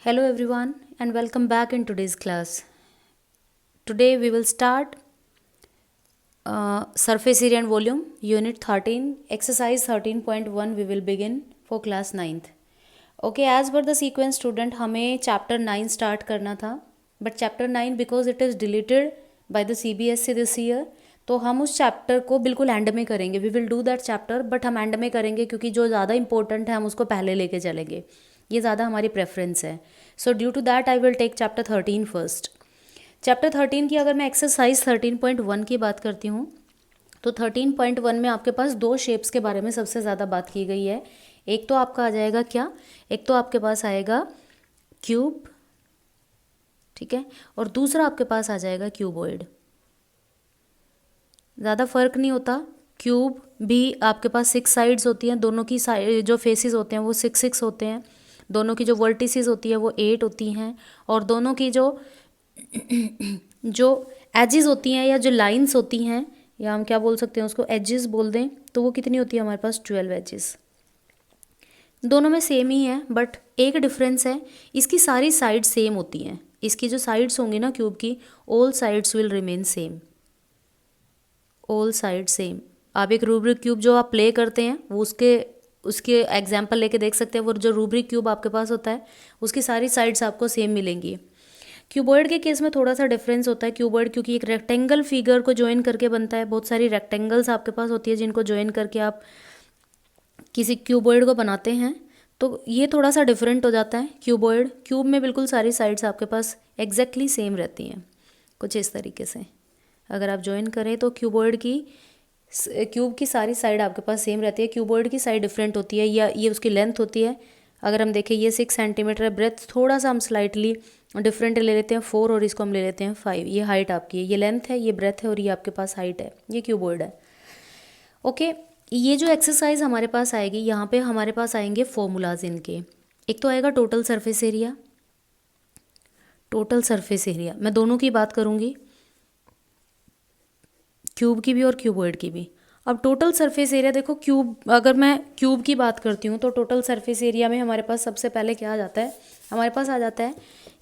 Hello everyone and welcome back in today's class. Today we will start surface area and volume unit 13 exercise 13.1 we will begin for class 9th. Okay, as per the sequence student हमें chapter 9 start करना था but chapter 9 because it is deleted by the CBSE this year तो हम उस chapter को बिल्कुल end में करेंगे. We will do that chapter but हम एंड में करेंगे क्योंकि जो ज़्यादा इंपॉर्टेंट है हम उसको पहले लेके चलेंगे. ये ज़्यादा हमारी प्रेफरेंस है. So due to that I will take chapter 13 first. Chapter 13 की अगर मैं एक्सरसाइज 13.1 की बात करती हूँ तो 13.1 में आपके पास दो शेप्स के बारे में सबसे ज़्यादा बात की गई है. एक तो आपका आ जाएगा क्या, एक तो आपके पास आएगा क्यूब, ठीक है, और दूसरा आपके पास आ जाएगा क्यूबॉइड. ज़्यादा फर्क नहीं होता. क्यूब भी आपके पास 6 साइड्स होती हैं, दोनों की साइड जो फेसेस होते हैं वो 6 होते हैं, दोनों की जो वर्टिसेस होती है वो 8 होती हैं, और दोनों की जो जो एजेस होती हैं या जो लाइंस होती हैं या हम क्या बोल सकते हैं उसको एजेस बोल दें तो वो कितनी होती है हमारे पास 12 एजेस. दोनों में सेम ही है बट एक डिफरेंस है, इसकी सारी साइड सेम होती हैं. इसकी जो साइड्स होंगी ना क्यूब की, all sides will remain same, all side same. आप एक रूब्रिक क्यूब जो आप प्ले करते हैं वो उसके उसके एग्जाम्पल लेके देख सकते हैं. वो जो रूब्रिक क्यूब आपके पास होता है उसकी सारी साइड्स आपको सेम मिलेंगी. क्यूबॉइड के केस में थोड़ा सा डिफरेंस होता है. क्यूबॉइड क्योंकि एक रेक्टेंगल फिगर को ज्वाइन करके बनता है, बहुत सारी रेक्टेंगल्स आपके पास होती है जिनको ज्वाइन करके आप किसी क्यूबॉइड को बनाते हैं, तो ये थोड़ा सा डिफरेंट हो जाता है. क्यूबॉइड क्यूब में बिल्कुल सारी साइड्स आपके पास एग्जैक्टली सेम रहती हैं, कुछ इस तरीके से अगर आप ज्वाइन करें तो क्यूब की सारी साइड आपके पास सेम रहती है. क्यूबॉइड की साइड डिफरेंट होती है या ये उसकी लेंथ होती है. अगर हम देखें ये 6 सेंटीमीटर है, ब्रेथ थोड़ा सा हम स्लाइटली डिफरेंट ले लेते हैं 4 और इसको हम ले लेते हैं 5. ये हाइट आपकी है, ये लेंथ है, ये ब्रेथ है और ये आपके पास हाइट है. ये क्यूबॉइड है. ओके, ये जो एक्सरसाइज हमारे पास आएगी यहाँ पे हमारे पास आएंगे फॉर्मूलाज इनके. एक तो आएगा total surface area. Total surface area मैं दोनों की बात करूँगी, क्यूब की भी और क्यूबॉइड की भी. अब टोटल सरफेस एरिया देखो, क्यूब अगर मैं क्यूब की बात करती हूँ तो टोटल सरफेस एरिया में हमारे पास सबसे पहले क्या आ जाता है, हमारे पास आ जाता है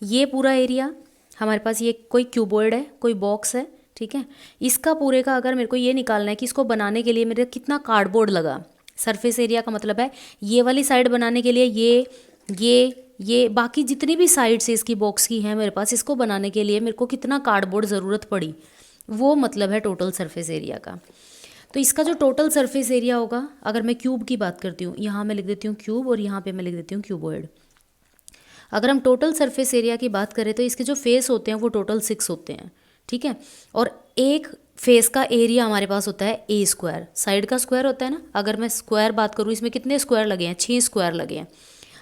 ये पूरा एरिया. हमारे पास ये कोई क्यूबॉइड है, कोई बॉक्स है, ठीक है. इसका पूरे का अगर मेरे को ये निकालना है कि इसको बनाने के लिए मेरे कितना कार्डबोर्ड लगा. सरफेस एरिया का मतलब है ये वाली साइड बनाने के लिए ये बाकी जितनी भी साइड्स इसकी बॉक्स की हैं मेरे पास, इसको बनाने के लिए मेरे को कितना कार्डबोर्ड ज़रूरत पड़ी, वो मतलब है टोटल सरफेस एरिया का. तो इसका जो टोटल सरफेस एरिया होगा, अगर मैं क्यूब की बात करती हूँ, यहाँ मैं लिख देती हूँ क्यूब और यहाँ पे मैं लिख देती हूँ क्यूबॉइड. अगर हम टोटल सरफेस एरिया की बात करें तो इसके जो फेस होते हैं वो टोटल 6 होते हैं, ठीक है. और एक फेस का एरिया हमारे पास होता है ए स्क्वायर, साइड का स्क्वायर होता है ना. अगर मैं स्क्वायर बात करूँ, इसमें कितने स्क्वायर लगे हैं, 6 स्क्वायर लगे हैं.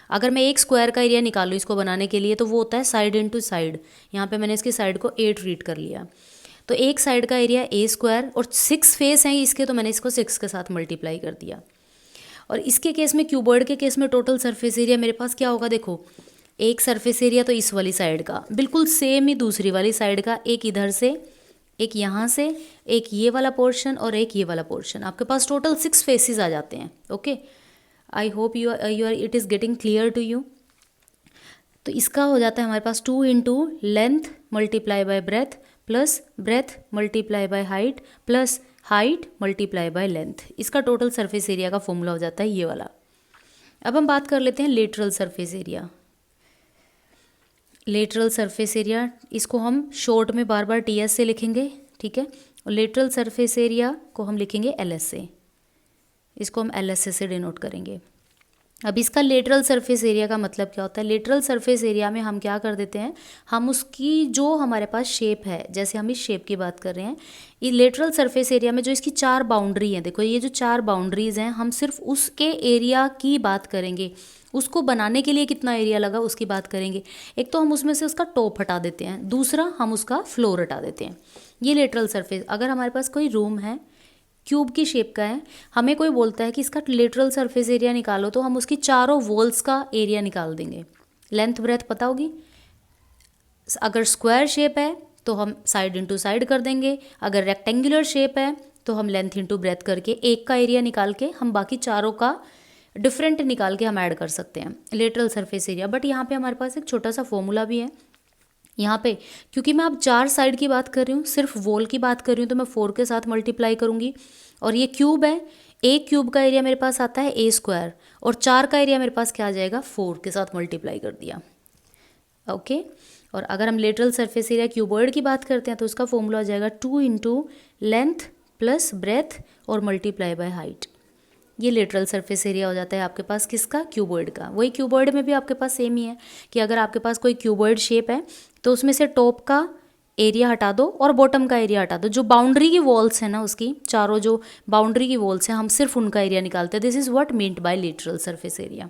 अगर मैं एक स्क्वायर का एरिया निकालूँ इसको बनाने के लिए तो वो होता है साइड इंटू साइड. यहाँ पे मैंने इसकी साइड को 8 ट्रीट कर लिया, तो एक साइड का एरिया ए स्क्वायर और 6 फेस हैं इसके, तो मैंने इसको 6 के साथ मल्टीप्लाई कर दिया. और इसके केस में क्यूबॉइड के केस में टोटल सरफेस एरिया मेरे पास क्या होगा, देखो एक सरफेस एरिया तो इस वाली साइड का बिल्कुल सेम ही दूसरी वाली साइड का, एक इधर से, एक यहाँ से, एक ये वाला पोर्शन और एक ये वाला पोर्शन. आपके पास टोटल 6 फेसेस आ जाते हैं. Okay, I hope you are it is getting clear to you. तो इसका हो जाता है हमारे पास 2 into length multiply by breadth plus breadth multiply by height plus height multiply by length. इसका टोटल सरफेस एरिया का फॉर्मूला हो जाता है ये वाला. अब हम बात कर लेते हैं lateral surface area. Lateral surface area इसको हम शॉर्ट में बार बार टी एस से लिखेंगे, ठीक है. और लेटरल सरफेस एरिया को हम लिखेंगे एल एस से, इसको हम एल एस से डिनोट करेंगे. अब इसका लेटरल सरफेस एरिया का मतलब क्या होता है, लेटरल सरफेस एरिया में हम क्या कर देते हैं, हम उसकी जो हमारे पास शेप है, जैसे हम इस शेप की बात कर रहे हैं, ये लेटरल सरफेस एरिया में जो इसकी 4 बाउंड्री हैं, देखो ये जो 4 बाउंड्रीज हैं, हम सिर्फ उसके एरिया की बात करेंगे. उसको बनाने के लिए कितना एरिया लगा उसकी बात करेंगे. एक तो हम उसमें से उसका टॉप हटा देते हैं, दूसरा हम उसका फ्लोर हटा देते हैं. ये लेटरल सरफेस. अगर हमारे पास कोई रूम है, क्यूब की शेप का है, हमें कोई बोलता है कि इसका लेटरल सरफेस एरिया निकालो, तो हम उसकी चारों वॉल्स का एरिया निकाल देंगे. लेंथ ब्रेथ पता होगी. अगर स्क्वायर शेप है तो हम साइड इंटू साइड कर देंगे, अगर रेक्टेंगुलर शेप है तो हम लेंथ इंटू ब्रेथ करके एक का एरिया निकाल के हम बाकी चारों का डिफरेंट निकाल के हम ऐड कर सकते हैं लेटरल सरफेस एरिया। बट यहाँ पे हमारे पास एक छोटा सा फॉर्मूला भी है यहाँ पे, क्योंकि मैं अब 4 साइड की बात कर रही हूँ, सिर्फ वॉल की बात कर रही हूँ, तो मैं 4 के साथ मल्टीप्लाई करूँगी। और ये क्यूब है, एक क्यूब का एरिया मेरे पास आता है ए स्क्वायर, और 4 का एरिया मेरे पास क्या आ जाएगा, 4 के साथ मल्टीप्लाई कर दिया। ओके और अगर हम लेटरल सरफेस एरिया क्यूबॉइड की बात करते हैं तो उसका फॉर्मूला आ जाएगा 2 इंटू लेंथ प्लस ब्रेथ और मल्टीप्लाई बाय हाइट। ये लेटरल सरफेस एरिया हो जाता है आपके पास किसका, क्यूबॉइड का। वही क्यूबॉइड में भी आपके पास सेम ही है कि अगर आपके पास कोई क्यूबॉइड शेप है तो उसमें से टॉप का एरिया हटा दो और बॉटम का एरिया हटा दो। जो बाउंड्री की वॉल्स है ना, उसकी चारों जो बाउंड्री की वॉल्स हैं, हम सिर्फ उनका एरिया निकालते हैं। This is what meant by lateral surface area.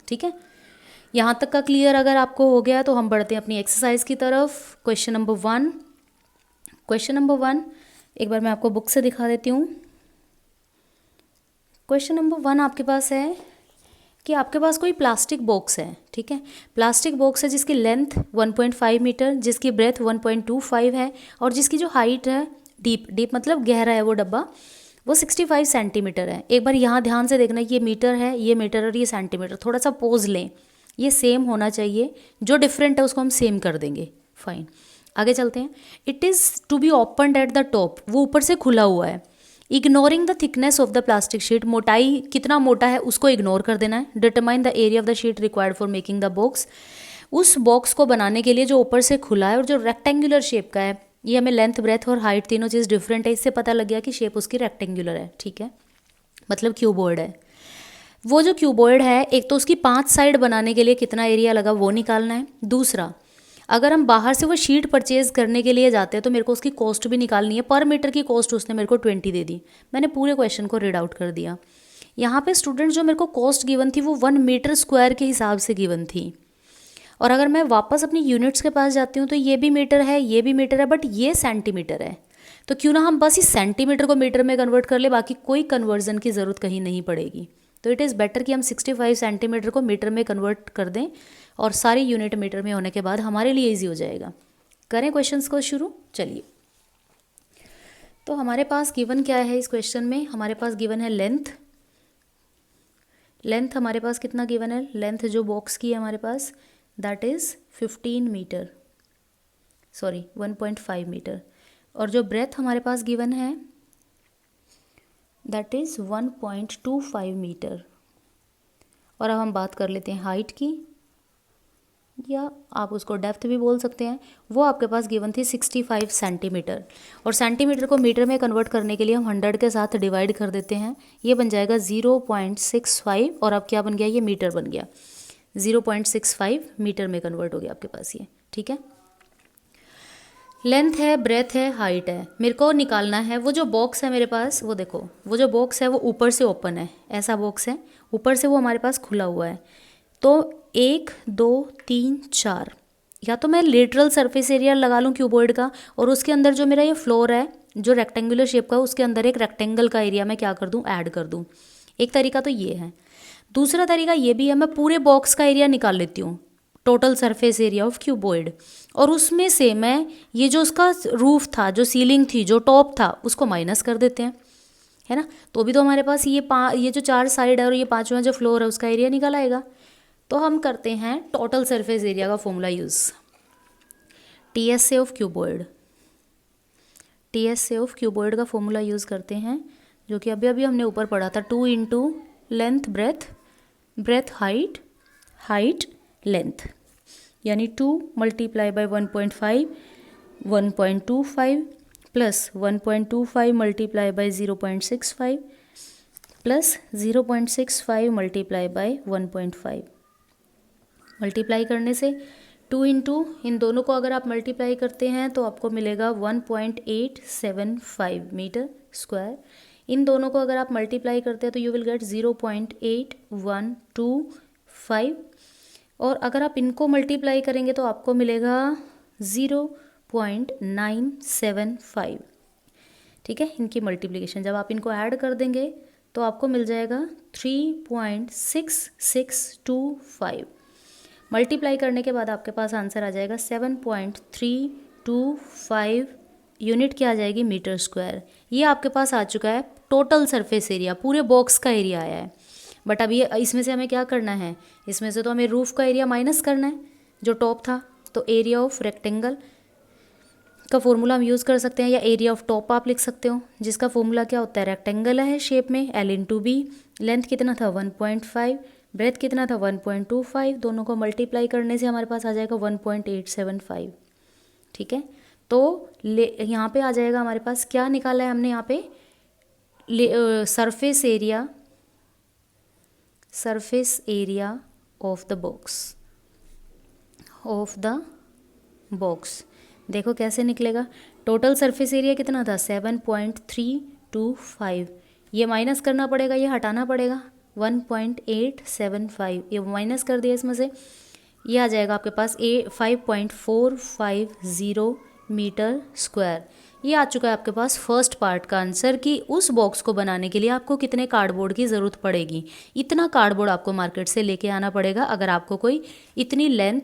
ठीक है, यहाँ तक का क्लियर अगर आपको हो गया तो हम बढ़ते हैं अपनी एक्सरसाइज की तरफ। क्वेश्चन नंबर 1 एक बार मैं आपको बुक से दिखा देती हूँ। क्वेश्चन नंबर 1 आपके पास है कि आपके पास कोई प्लास्टिक बॉक्स है। ठीक है, प्लास्टिक बॉक्स है जिसकी लेंथ 1.5 मीटर, जिसकी ब्रेथ 1.25 है और जिसकी जो हाइट है, डीप मतलब गहरा है वो डब्बा, वो 65 सेंटीमीटर है। एक बार यहाँ ध्यान से देखना, ये मीटर है, ये मीटर और ये सेंटीमीटर। थोड़ा सा पोज लें, ये सेम होना चाहिए, जो डिफरेंट है उसको हम सेम कर देंगे। फाइन, आगे चलते हैं। It is to be opened at the top, वो ऊपर से खुला हुआ है। Ignoring the thickness of the plastic sheet, मोटाई कितना मोटा है उसको इग्नोर कर देना है। Determine the area of the sheet required for making the box, उस बॉक्स को बनाने के लिए जो ऊपर से खुला है और जो रेक्टेंगुलर शेप का है, ये हमें लेंथ ब्रेथ और हाइट तीनों चीज़ डिफरेंट है, इससे पता लग गया कि शेप उसकी रेक्टेंगुलर है। ठीक है, मतलब क्यूबॉइड है। वो जो क्यूबॉइड है, एक तो उसकी 5 साइड बनाने के लिए कितना एरिया लगा वो निकालना है। दूसरा, अगर हम बाहर से वो शीट परचेज करने के लिए जाते हैं तो मेरे को उसकी कॉस्ट भी निकालनी है। पर मीटर की कॉस्ट उसने मेरे को 20 दे दी। मैंने पूरे क्वेश्चन को रीड आउट कर दिया। यहाँ पे स्टूडेंट जो मेरे को कॉस्ट गिवन थी वो 1 मीटर स्क्वायर के हिसाब से गिवन थी। और अगर मैं वापस अपनी यूनिट्स के पास जाती हूँ तो ये भी मीटर है, ये भी मीटर है, बट ये सेंटीमीटर है। तो क्यों ना हम बस इस सेंटीमीटर को मीटर में कन्वर्ट कर ले, बाकी कोई कन्वर्जन की ज़रूरत कहीं नहीं पड़ेगी। तो इट इज़ बेटर कि हम 65 सेंटीमीटर को मीटर में कन्वर्ट कर दें और सारी यूनिट मीटर में होने के बाद हमारे लिए इजी हो जाएगा। करें क्वेश्चंस को शुरू, चलिए। तो हमारे पास गिवन क्या है इस क्वेश्चन में, हमारे पास गिवन है लेंथ। लेंथ हमारे पास कितना गिवन है, लेंथ जो बॉक्स की है हमारे पास, that is 15 meter, sorry 1.5 meter. और जो ब्रेथ हमारे पास गिवन है दैट इज़ 1.25 मीटर। और अब हम बात कर लेते हैं हाइट की, या आप उसको डेप्थ भी बोल सकते हैं। वो आपके पास गिवन थी 65 सेंटीमीटर। और सेंटीमीटर को मीटर में कन्वर्ट करने के लिए हम 100 के साथ डिवाइड कर देते हैं, ये बन जाएगा 0.65। और अब क्या बन गया, ये मीटर बन गया। 0.65 मीटर में कन्वर्ट हो गया आपके पास ये। ठीक है, लेंथ है, ब्रेथ है, हाइट है, मेरे को निकालना है। वो जो बॉक्स है मेरे पास, वो देखो, वो जो बॉक्स है वो ऊपर से ओपन है, ऐसा बॉक्स है, ऊपर से वो हमारे पास खुला हुआ है। तो 1 2 3 4, या तो मैं लेटरल सरफेस एरिया लगा लूँ क्यूबॉइड का, और उसके अंदर जो मेरा ये फ्लोर है जो रेक्टेंगुलर शेप का, उसके अंदर एक रेक्टेंगल का एरिया मैं क्या कर दूँ, ऐड कर दूँ। एक तरीका तो ये है। दूसरा तरीका ये भी है, मैं पूरे बॉक्स का एरिया निकाल लेती हूँ, total surface area of cuboid, और उसमें से मैं ये जो उसका रूफ था, जो सीलिंग थी, जो टॉप था, उसको माइनस कर देते हैं, है ना। तो भी तो हमारे पास ये जो 4 साइड है और ये 5वां जो फ्लोर है उसका एरिया निकल आएगा। तो हम करते हैं टोटल सरफेस एरिया का formula use, TSA of cuboid. TSA of cuboid का फॉर्मूला यूज़ करते हैं, जो कि अभी अभी हमने ऊपर पढ़ा था। 2 into length breadth, breadth height, height length, यानी 2 multiply by 1.5, 1.25 plus 1.25 multiply by 0.65 plus 0.65 multiply by 1.5। Multiply करने से 2 इंटू इन दोनों को अगर आप मल्टीप्लाई करते हैं तो आपको मिलेगा 1.875 मीटर स्क्वायर। इन दोनों को अगर आप मल्टीप्लाई करते हैं तो यू विल गेट 0.8125। और अगर आप इनको मल्टीप्लाई करेंगे तो आपको मिलेगा 0.975। ठीक है, इनकी मल्टीप्लिकेशन जब आप इनको ऐड कर देंगे तो आपको मिल जाएगा 3.6625। मल्टीप्लाई करने के बाद आपके पास आंसर आ जाएगा 7.325 यूनिट क्या आ जाएगी, मीटर स्क्वायर। ये आपके पास आ चुका है टोटल सरफेस एरिया, पूरे बॉक्स का एरिया आया है। बट अभी इसमें से हमें क्या करना है, इसमें से तो हमें रूफ का एरिया माइनस करना है जो टॉप था। तो एरिया ऑफ रेक्टेंगल का फॉर्मूला हम यूज़ कर सकते हैं, या एरिया ऑफ टॉप आप लिख सकते हो, जिसका फॉर्मूला क्या होता है, रेक्टेंगल है शेप में, L इंटू बी। लेंथ कितना था 1.5, ब्रेथ कितना था 1.25, दोनों को मल्टीप्लाई करने से हमारे पास आ जाएगा 1.875। ठीक है, तो यहाँ पे आ जाएगा हमारे पास, क्या निकाला है हमने यहाँ पे, surface area of the box. देखो कैसे निकलेगा, टोटल सरफेस एरिया कितना था 7.325, ये माइनस करना पड़ेगा, ये हटाना पड़ेगा 1.875, ये माइनस कर दिया इसमें से, ये आ जाएगा आपके पास 5.450 मीटर स्क्वायर। ये आ चुका है आपके पास फर्स्ट पार्ट का आंसर कि उस बॉक्स को बनाने के लिए आपको कितने कार्डबोर्ड की ज़रूरत पड़ेगी। इतना कार्डबोर्ड आपको मार्केट से लेके आना पड़ेगा अगर आपको कोई इतनी लेंथ,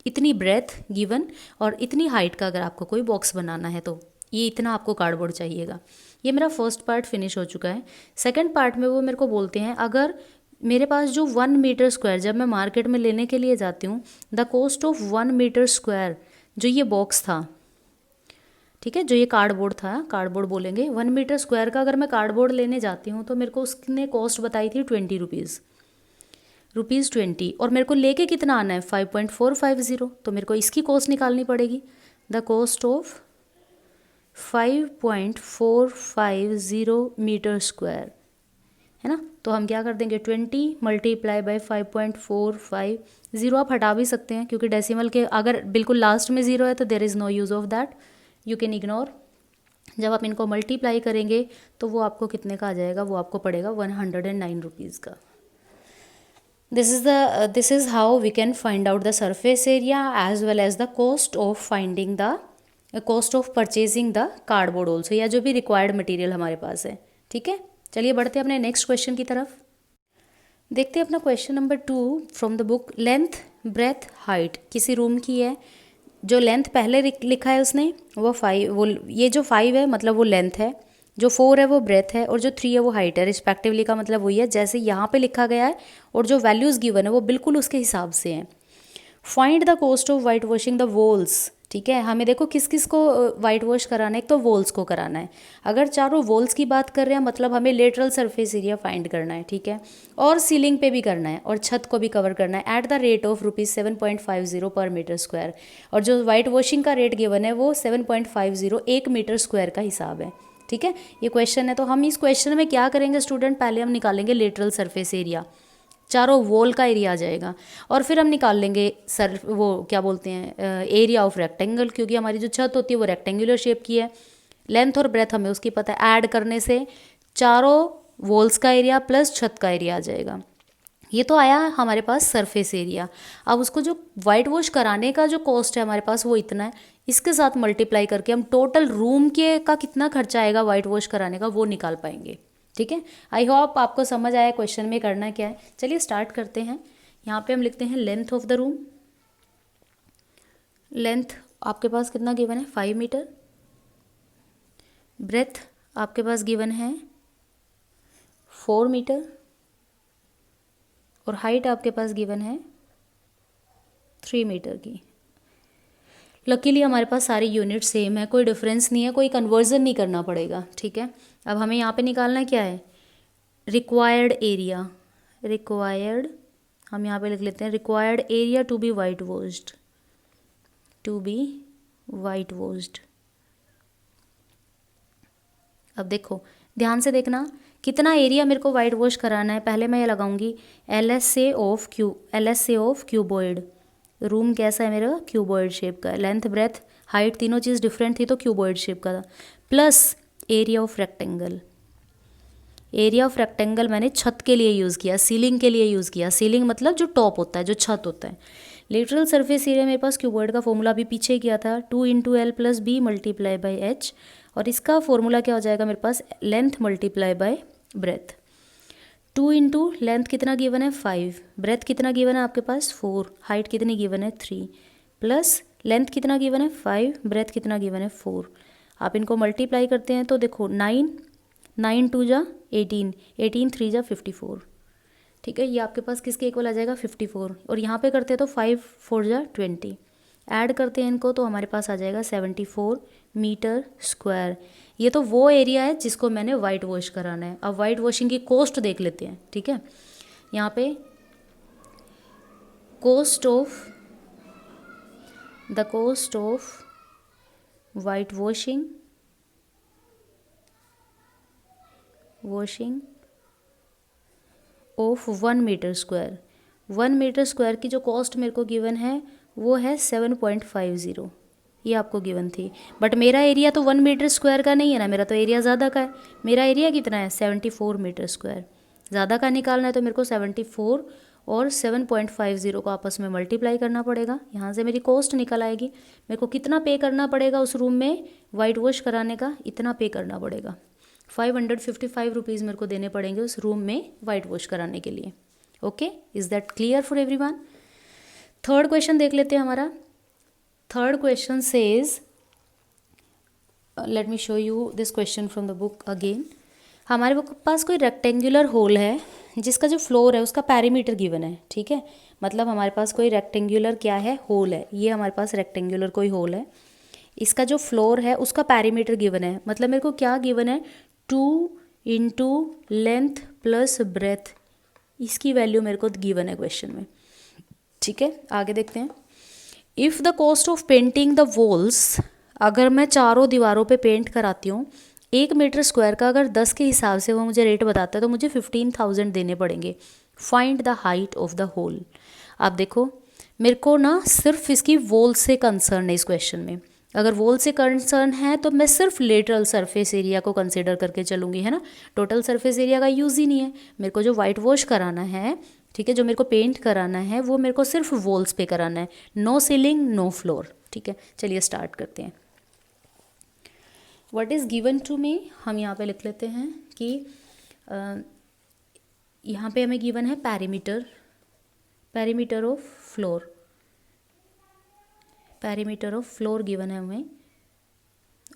इतनी ब्रेथ गिवन और इतनी हाइट का अगर आपको कोई बॉक्स बनाना है, तो ये इतना आपको कार्डबोर्ड चाहिएगा। ये मेरा फर्स्ट पार्ट फिनिश हो चुका है। सेकंड पार्ट में वो मेरे को बोलते हैं, अगर मेरे पास जो 1 मीटर स्क्वायर जब मैं मार्केट में लेने के लिए जाती हूँ, the cost of 1 metre square, जो ये बॉक्स था, ठीक है, जो ये कार्डबोर्ड था, कार्डबोर्ड बोलेंगे, 1 मीटर स्क्वायर का अगर मैं कार्डबोर्ड लेने जाती हूँ तो मेरे को उसने कॉस्ट बताई थी 20 रुपीज़ 20, और मेरे को लेके कितना आना है 5.450, तो मेरे को इसकी कॉस्ट निकालनी पड़ेगी, the cost of 5.450 metre square, है ना। तो हम क्या कर देंगे 20 मल्टीप्लाई बाय 5.450, आप हटा भी सकते हैं क्योंकि डेसिमल के अगर बिल्कुल लास्ट में 0 है तो there is no use of that, you can ignore. जब आप इनको मल्टीप्लाई करेंगे तो वो आपको कितने का आ जाएगा, वो आपको पड़ेगा 109 रुपीज़ का। This is how we can find out the surface area as well as the cost of purchasing the cardboard also, या जो भी required material हमारे पास है। ठीक है, चलिए बढ़ते हैं अपने नेक्स्ट क्वेश्चन की तरफ। देखते हैं अपना question number 2 from the book. Length, breadth, height किसी रूम की है। जो लेंथ पहले लिखा है उसने वो 5, वो ये जो 5 है मतलब वो लेंथ है, जो 4 है वो ब्रेथ है, और जो 3 है वो हाइट है। रिस्पेक्टिवली का मतलब वही है जैसे यहाँ पे लिखा गया है, और जो वैल्यूज़ गिवन है वो बिल्कुल उसके हिसाब से हैं। Find the cost of white washing the walls. ठीक है, हमें देखो किस किस को वाइट वॉश कराना है, एक तो वॉल्स को कराना है। अगर चारों वॉल्स की बात कर रहे हैं मतलब हमें लेटरल सरफेस एरिया फाइंड करना है, ठीक है, और सीलिंग पे भी करना है और छत को भी कवर करना है एट द रेट ऑफ ₹7.50 पर मीटर स्क्वायर। और जो वाइट वॉशिंग का रेट गिवन है वो 7.50 1 मीटर स्क्वायर का हिसाब है। ठीक है, ये क्वेश्चन है, तो हम इस क्वेश्चन में क्या करेंगे स्टूडेंट, पहले हम निकालेंगे लेटरल सरफेस एरिया, चारों वॉल का एरिया आ जाएगा, और फिर हम निकाल लेंगे वो क्या बोलते हैं एरिया ऑफ रेक्टेंगल, क्योंकि हमारी जो छत होती है वो रेक्टेंगुलर शेप की है। लेंथ और ब्रेथ हमें उसकी पता है, ऐड करने से चारों वॉल्स का एरिया प्लस छत का एरिया आ जाएगा। ये तो आया हमारे पास सरफेस एरिया। अब उसको जो वाइट वॉश कराने का जो कॉस्ट है हमारे पास वो इतना है, इसके साथ मल्टीप्लाई करके हम टोटल रूम के का कितना खर्चा आएगा वाइट वॉश कराने का वो निकाल पाएंगे। ठीक है, आई होप आपको समझ आया क्वेश्चन में करना क्या है। चलिए स्टार्ट करते हैं। यहाँ पे हम लिखते हैं length of the room. Length आपके पास कितना गिवन है 5 मीटर। ब्रेथ आपके पास गिवन है 4 मीटर, और हाइट आपके पास गिवन है 3 मीटर की। लकीली हमारे पास सारी यूनिट सेम है, कोई डिफरेंस नहीं है, कोई कन्वर्जन नहीं करना पड़ेगा। ठीक है, अब हमें यहाँ पे निकालना क्या है, रिक्वायर्ड एरिया। रिक्वायर्ड हम यहाँ पे लिख लेते हैं required area to be white washed, to be white washed. अब देखो ध्यान से देखना कितना एरिया मेरे को वाइट वॉश कराना है। पहले मैं ये लगाऊंगी LSA ऑफ क्यूबॉइड। रूम कैसा है मेरा, क्यूबॉइड शेप का। लेंथ ब्रेथ हाइट तीनों चीज़ डिफरेंट थी तो क्यूबॉइड शेप का था, plus area of rectangle. Area of rectangle मैंने छत के लिए यूज़ किया, सीलिंग के लिए यूज़ किया। सीलिंग मतलब जो टॉप होता है, जो छत होता है। लेटरल सरफेस एरिया मेरे पास क्यूबॉइड का फॉर्मूला भी पीछे किया था, 2 × L + B × H, और इसका फॉर्मूला क्या हो जाएगा मेरे पास, length multiply by breadth. 2 × length कितना गिवन है 5, ब्रेथ कितना गिवन है आपके पास 4, हाइट कितनी गिवन है 3, प्लस लेंथ कितना गिवन है 5, ब्रेथ कितना गिवन है 4। आप इनको मल्टीप्लाई करते हैं तो देखो 9 2 × 18, 18 3 × 54, ठीक है, ये आपके पास किसके इक्वल आ जाएगा 54, और यहाँ पे करते हैं तो 5 4 जा 20, ऐड करते हैं इनको तो हमारे पास आ जाएगा 74 मीटर स्क्वायर। ये तो वो एरिया है जिसको मैंने वाइट वॉश कराना है। अब वाइट वॉशिंग की कॉस्ट देख लेते हैं। ठीक है, यहाँ पे cost of white washing of 1 metre square, 1 metre square की जो कॉस्ट मेरे को गिवन है वो है 7.50, ये आपको गिवन थी। बट मेरा एरिया तो 1 मीटर स्क्वायर का नहीं है ना, मेरा तो एरिया ज़्यादा का है। मेरा एरिया कितना है 74 मीटर स्क्वायर। ज़्यादा का निकालना है तो मेरे को 74 और 7.50 को आपस में मल्टीप्लाई करना पड़ेगा। यहाँ से मेरी कॉस्ट निकल आएगी। मेरे को कितना पे करना पड़ेगा उस रूम में वाइट वॉश कराने का, इतना पे करना पड़ेगा। 555 रुपीज़ मेरे को देने पड़ेंगे उस रूम में वाइट वॉश कराने के लिए। Okay, is that clear for everyone? Third question देख लेते हैं हमारा। Third question says, let me show you this question from the book again. हमारे पास कोई रेक्टेंगुलर होल है जिसका जो फ्लोर है उसका पैरीमीटर गिवन है। ठीक है, मतलब हमारे पास कोई रेक्टेंगुलर क्या है, होल है। ये हमारे पास रेक्टेंगुलर कोई होल है, इसका जो फ्लोर है उसका पैरीमीटर गिवन है। मतलब मेरे को क्या गिवन है, 2 × लेंथ प्लस ब्रेथ, इसकी वैल्यू मेरे को गिवन है क्वेश्चन में। ठीक है, आगे देखते हैं। If the cost of painting the walls, अगर मैं चारों दीवारों पे पेंट कराती हूँ 1 मीटर स्क्वायर का, अगर 10 के हिसाब से वो मुझे रेट बताता है तो मुझे 15,000 देने पड़ेंगे। Find the height of the hole. आप देखो, मेरे को ना सिर्फ इसकी वॉल से कंसर्न है इस क्वेश्चन में। अगर वॉल से कंसर्न है तो मैं सिर्फ लेटरल सरफेस एरिया को कंसिडर करके चलूँगी, है ना। टोटल सरफेस एरिया का यूज़ ही नहीं है। मेरे को जो वाइट वॉश कराना है, ठीक है, जो मेरे को पेंट कराना है वो मेरे को सिर्फ वॉल्स पे कराना है, नो सीलिंग नो फ्लोर। ठीक है, चलिए स्टार्ट करते हैं। What is given to me, हम यहाँ पे लिख लेते हैं कि यहाँ पे हमें गिवन है पैरीमीटर ऑफ फ्लोर गिवन है हमें,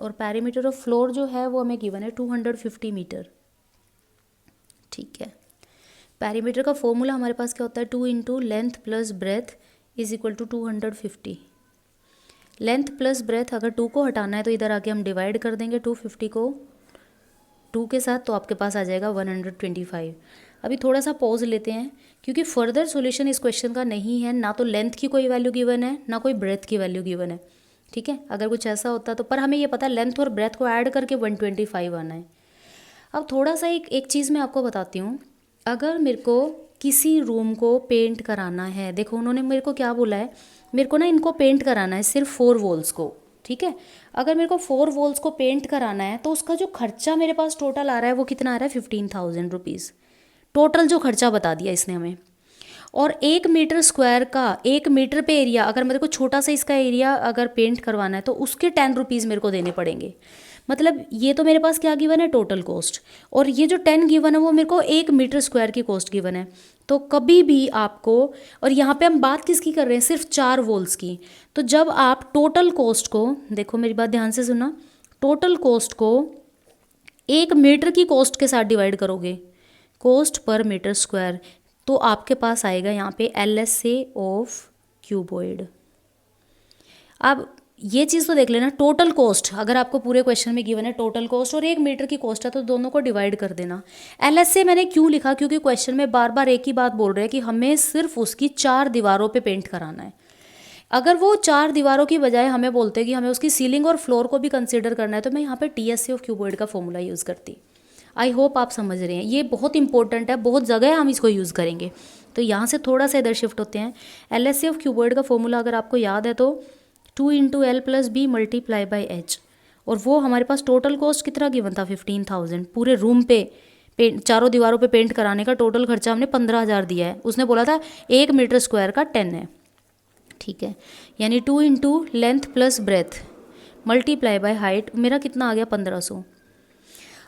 और पैरीमीटर ऑफ फ्लोर जो है वो हमें गिवन है 250 मीटर। ठीक है, पैरीमीटर का फॉर्मूला हमारे पास क्या होता है, 2 × length plus breadth is equal to 250। Length plus breadth, अगर 2 को हटाना है तो इधर आके हम डिवाइड कर देंगे 250 को 2 के साथ, तो आपके पास आ जाएगा 125। अभी थोड़ा सा पॉज लेते हैं क्योंकि फर्दर सॉल्यूशन इस क्वेश्चन का नहीं है, ना तो लेंथ की कोई वैल्यू गिवन है ना कोई ब्रेथ की वैल्यू गिवन है। ठीक है, अगर कुछ ऐसा होता तो, पर हमें ये पता लेंथ और ब्रेथ को ऐड करके 125 आना है। अब थोड़ा सा एक चीज़ मैं आपको बताती हूँ। अगर मेरे को किसी रूम को पेंट कराना है, देखो उन्होंने मेरे को क्या बोला है, मेरे को ना इनको पेंट कराना है सिर्फ 4 वॉल्स को। ठीक है, अगर मेरे को 4 वॉल्स को पेंट कराना है तो उसका जो खर्चा मेरे पास टोटल आ रहा है वो कितना आ रहा है, 15,000 रुपीज़। टोटल जो खर्चा बता दिया इसने हमें। और 1 मीटर स्क्वायर का 1 मीटर पे एरिया, अगर मेरे को छोटा सा इसका एरिया अगर पेंट करवाना है तो उसके 10 रुपीज़ मेरे को देने पड़ेंगे। मतलब ये तो मेरे पास क्या गिवन है, टोटल कॉस्ट, और ये जो 10 गिवन है वो मेरे को 1 मीटर स्क्वायर की कॉस्ट गिवन है। तो कभी भी आपको, और यहाँ पे हम बात किसकी कर रहे हैं, सिर्फ 4 वॉल्स की। तो जब आप टोटल कॉस्ट को, देखो मेरी बात ध्यान से सुना, टोटल कॉस्ट को 1 मीटर की कॉस्ट के साथ डिवाइड करोगे, कॉस्ट पर मीटर स्क्वायर, तो आपके पास आएगा यहाँ पे LSA ऑफ क्यूबॉइड। अब ये चीज़ तो देख लेना, टोटल कॉस्ट अगर आपको पूरे क्वेश्चन में गिवन है टोटल कॉस्ट और 1 मीटर की कॉस्ट है तो दोनों को डिवाइड कर देना। LSA मैंने क्यों लिखा, क्योंकि क्वेश्चन में बार बार एक ही बात बोल रहे हैं कि हमें सिर्फ उसकी 4 दीवारों पे पेंट कराना है। अगर वो 4 दीवारों की बजाय हमें बोलते हैं कि हमें उसकी सीलिंग और फ्लोर को भी कंसिडर करना है तो मैं यहाँ पे TSA ऑफ क्यूबॉइड का फॉर्मूला यूज़ करती। आई होप आप समझ रहे हैं, ये बहुत इंपॉर्टेंट है, बहुत जगह हम इसको यूज़ करेंगे। तो यहाँ से थोड़ा सा इधर शिफ्ट होते हैं। LSA ऑफ क्यूबॉइड का फॉर्मूला अगर आपको याद है तो 2 × L + B × H, और वो हमारे पास टोटल कॉस्ट कितना गिवन था, 15,000। पूरे रूम पे पेंट, चारों दीवारों पे पेंट कराने का टोटल खर्चा हमने 15,000 दिया है। उसने बोला था 1 मीटर स्क्वायर का 10 है। ठीक है, यानी 2 × लेंथ प्लस ब्रेथ × हाइट, मेरा कितना आ गया 1500।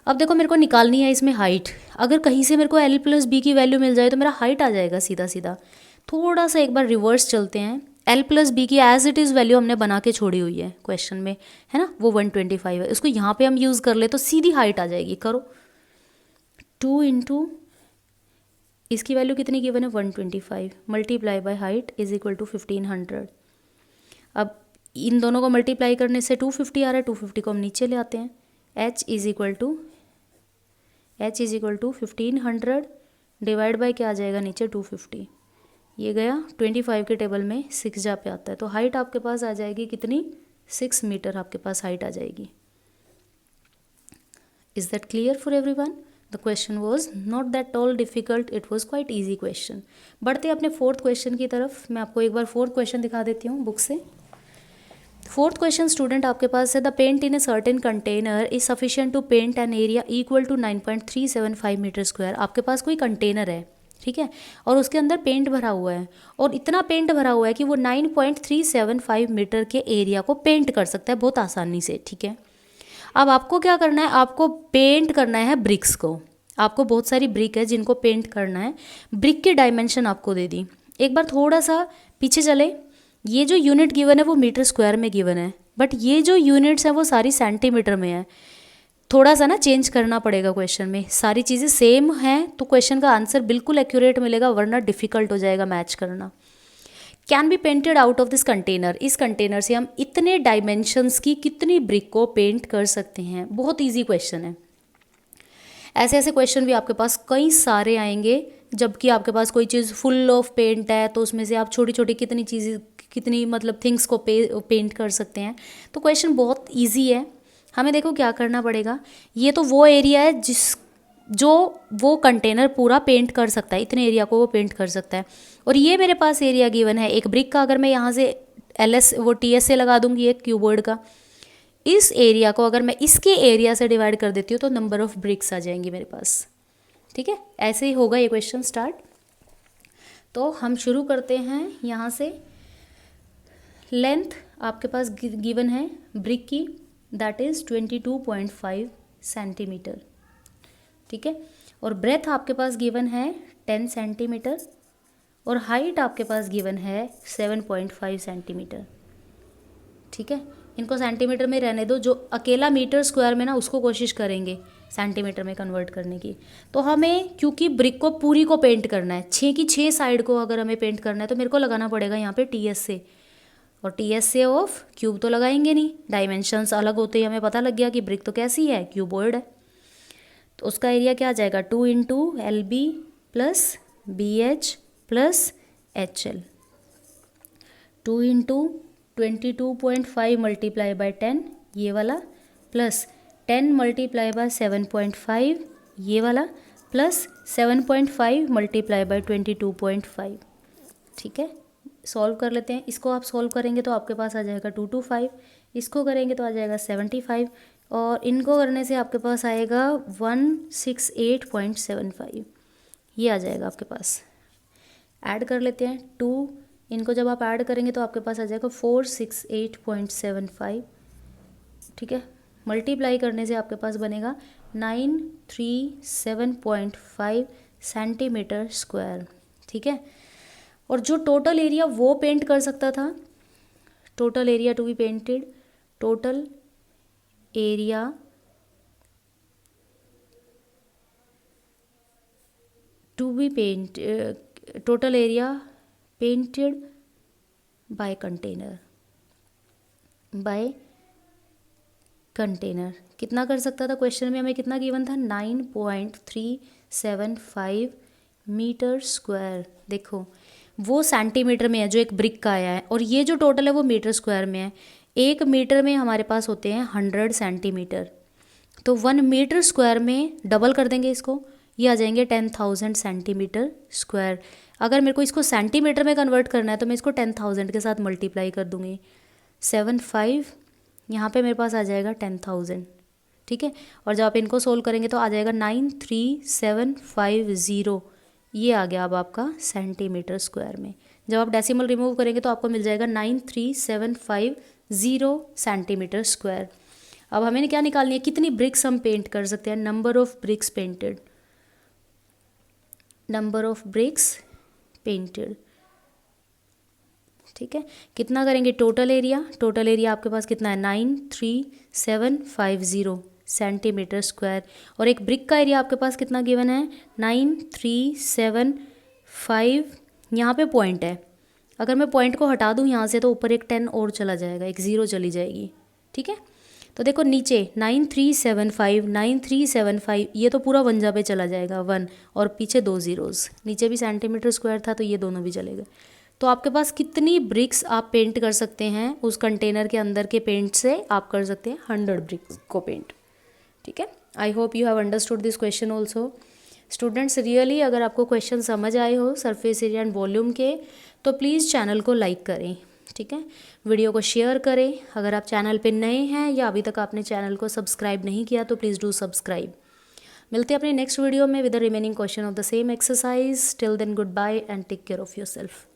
अब देखो मेरे को निकालनी है इसमें हाइट। अगर कहीं से मेरे को L + B की वैल्यू मिल जाए तो मेरा हाइट आ जाएगा सीधा सीधा। थोड़ा सा एक बार रिवर्स चलते हैं। L + B की एज इट इज़ वैल्यू हमने बना के छोड़ी हुई है क्वेश्चन में, है ना, वो 125 है। उसको यहाँ पे हम यूज़ कर ले तो सीधी हाइट आ जाएगी। करो 2 × इसकी वैल्यू कितनी गिवन है 125 multiply by height is equal to 1500। अब इन दोनों को मल्टीप्लाई करने से 250 आ रहा है, 250 को हम नीचे ले आते हैं। h is equal to 1500 divide by क्या आ जाएगा नीचे 250, ये गया 25 के टेबल में 6 जा पे आता है, तो हाइट आपके पास आ जाएगी कितनी 6 मीटर आपके पास हाइट आ जाएगी। Is that clear for everyone? The question was not that all difficult, it was quite easy question. बढ़ते अपने फोर्थ क्वेश्चन की तरफ। मैं आपको एक बार फोर्थ क्वेश्चन दिखा देती हूँ बुक से। फोर्थ क्वेश्चन स्टूडेंट आपके पास है, the paint in a certain container is sufficient to paint an area equal to 9.375 metre square. आपके पास कोई कंटेनर है, ठीक है, और उसके अंदर पेंट भरा हुआ है, और इतना पेंट भरा हुआ है कि वो 9.375 मीटर के एरिया को पेंट कर सकता है बहुत आसानी से, ठीक है। अब आपको क्या करना है, आपको पेंट करना है ब्रिक्स को। आपको बहुत सारी ब्रिक है जिनको पेंट करना है। ब्रिक की डायमेंशन आपको दे दी। एक बार थोड़ा सा पीछे चले, ये जो यूनिट गिवन है वो मीटर स्क्वायर में गिवन है, बट ये जो यूनिट्स हैं वो सारी सेंटीमीटर में है। थोड़ा सा ना चेंज करना पड़ेगा क्वेश्चन में। सारी चीज़ें सेम हैं तो क्वेश्चन का आंसर बिल्कुल एक्यूरेट मिलेगा, वरना डिफिकल्ट हो जाएगा मैच करना। Can be painted out of this container, इस कंटेनर से हम इतने डायमेंशंस की कितनी ब्रिक को पेंट कर सकते हैं। बहुत ईजी क्वेश्चन है। ऐसे ऐसे क्वेश्चन भी आपके पास कई सारे आएंगे, जबकि आपके पास कोई चीज़ फुल ऑफ पेंट है तो उसमें से आप छोटी छोटी कितनी चीज़ें, कितनी मतलब थिंग्स को पेंट कर सकते हैं। तो क्वेश्चन बहुत ईजी है। हमें देखो क्या करना पड़ेगा। ये तो वो एरिया है जो वो कंटेनर पूरा पेंट कर सकता है, इतने एरिया को वो पेंट कर सकता है। और ये मेरे पास एरिया गिवन है एक ब्रिक का। अगर मैं यहाँ से TS से लगा दूंगी एक क्यूबोर्ड का, इस एरिया को अगर मैं इसके एरिया से डिवाइड कर देती हूँ तो नंबर ऑफ ब्रिक्स आ जाएंगी मेरे पास, ठीक है। ऐसे ही होगा ये क्वेश्चन स्टार्ट। तो हम शुरू करते हैं यहाँ से। लेंथ आपके पास गिवन है ब्रिक की, दैट इज़ 22.5 सेंटीमीटर, ठीक है। और ब्रेथ आपके पास गिवन है 10 सेंटीमीटर, और हाइट आपके पास गिवन है 7.5 सेंटीमीटर, ठीक है। इनको सेंटीमीटर में रहने दो, जो अकेला मीटर स्क्वायर में ना उसको कोशिश करेंगे सेंटीमीटर में कन्वर्ट करने की। तो हमें क्योंकि ब्रिक को पूरी को पेंट करना है, 6 की 6 साइड को अगर हमें पेंट करना है तो मेरे को लगाना पड़ेगा यहाँ पे TS से, और TS से ऑफ क्यूब तो लगाएंगे नहीं, डायमेंशंस अलग होते ही हमें पता लग गया कि ब्रिक तो कैसी है, क्यूबॉइड है। तो उसका एरिया क्या आ जाएगा 2 × LB + BH + HL, 2 × 22.5 multiply by 10 ये वाला, प्लस 10 मल्टीप्लाई बाय 7.5 ये वाला, प्लस 7.5 मल्टीप्लाई बाय 22.5, ठीक है। सॉल्व कर लेते हैं। इसको आप सॉल्व करेंगे तो आपके पास आ जाएगा 225, इसको करेंगे तो आ जाएगा 75, और इनको करने से आपके पास आएगा 168.75, ये आ जाएगा आपके पास। ऐड कर लेते हैं 2, इनको जब आप ऐड करेंगे तो आपके पास आ जाएगा 468.75, ठीक है। मल्टीप्लाई करने से आपके पास बनेगा 937.5 सेंटीमीटर स्क्वायर, ठीक है। और जो टोटल एरिया वो पेंट कर सकता था, total area to be painted, total area to be total area painted by container कितना कर सकता था। क्वेश्चन में हमें कितना गिवन था 9.375 मीटर स्क्वायर। देखो वो सेंटीमीटर में है जो एक ब्रिक का आया है, और ये जो टोटल है वो मीटर स्क्वायर में है। 1 मीटर में हमारे पास होते हैं 100 सेंटीमीटर, तो 1 मीटर स्क्वायर में डबल कर देंगे इसको, ये आ जाएंगे 10,000 सेंटीमीटर स्क्वायर। अगर मेरे को इसको सेंटीमीटर में कन्वर्ट करना है तो मैं इसको 10,000 के साथ मल्टीप्लाई कर दूँगी, 75 यहाँ पे मेरे पास आ जाएगा 10,000, ठीक है। और जब आप इनको सोल्व करेंगे तो आ जाएगा 93750, ये आ गया अब आपका सेंटीमीटर स्क्वायर में। जब आप डेसिमल रिमूव करेंगे तो आपको मिल जाएगा 93750 सेंटीमीटर स्क्वायर। अब हमें क्या निकालनी है, कितनी ब्रिक्स हम पेंट कर सकते हैं, number of BRICS painted, number of BRICS painted, ठीक है। कितना करेंगे टोटल एरिया, टोटल एरिया आपके पास कितना है 93750, सेंटीमीटर स्क्वायर। और एक ब्रिक का एरिया आपके पास कितना गिवन है, 9375। यहाँ पे पॉइंट है, अगर मैं पॉइंट को हटा दूँ यहाँ से तो ऊपर एक 10 और चला जाएगा, एक 0 चली जाएगी, ठीक है। तो देखो नीचे 9375 ये तो पूरा 1 पे चला जाएगा 1, और पीछे 2 ज़ीरोज़, नीचे भी सेंटीमीटर स्क्वायर था तो ये दोनों भी चलेगा। तो आपके पास कितनी ब्रिक्स आप पेंट कर सकते हैं उस कंटेनर के अंदर के पेंट से, आप कर सकते हैं 100 ब्रिक्स को पेंट, ठीक है। आई hope you have understood this question also. Students really अगर आपको क्वेश्चन समझ आए हो सरफेस एरिया एंड वॉल्यूम के, तो प्लीज़ चैनल को लाइक करें, ठीक है। वीडियो को शेयर करें। अगर आप चैनल पे नए हैं या अभी तक आपने चैनल को सब्सक्राइब नहीं किया तो प्लीज़ डू सब्सक्राइब। मिलते हैं अपने नेक्स्ट वीडियो में with the remaining question of the same exercise. Till then goodbye and take care of your self.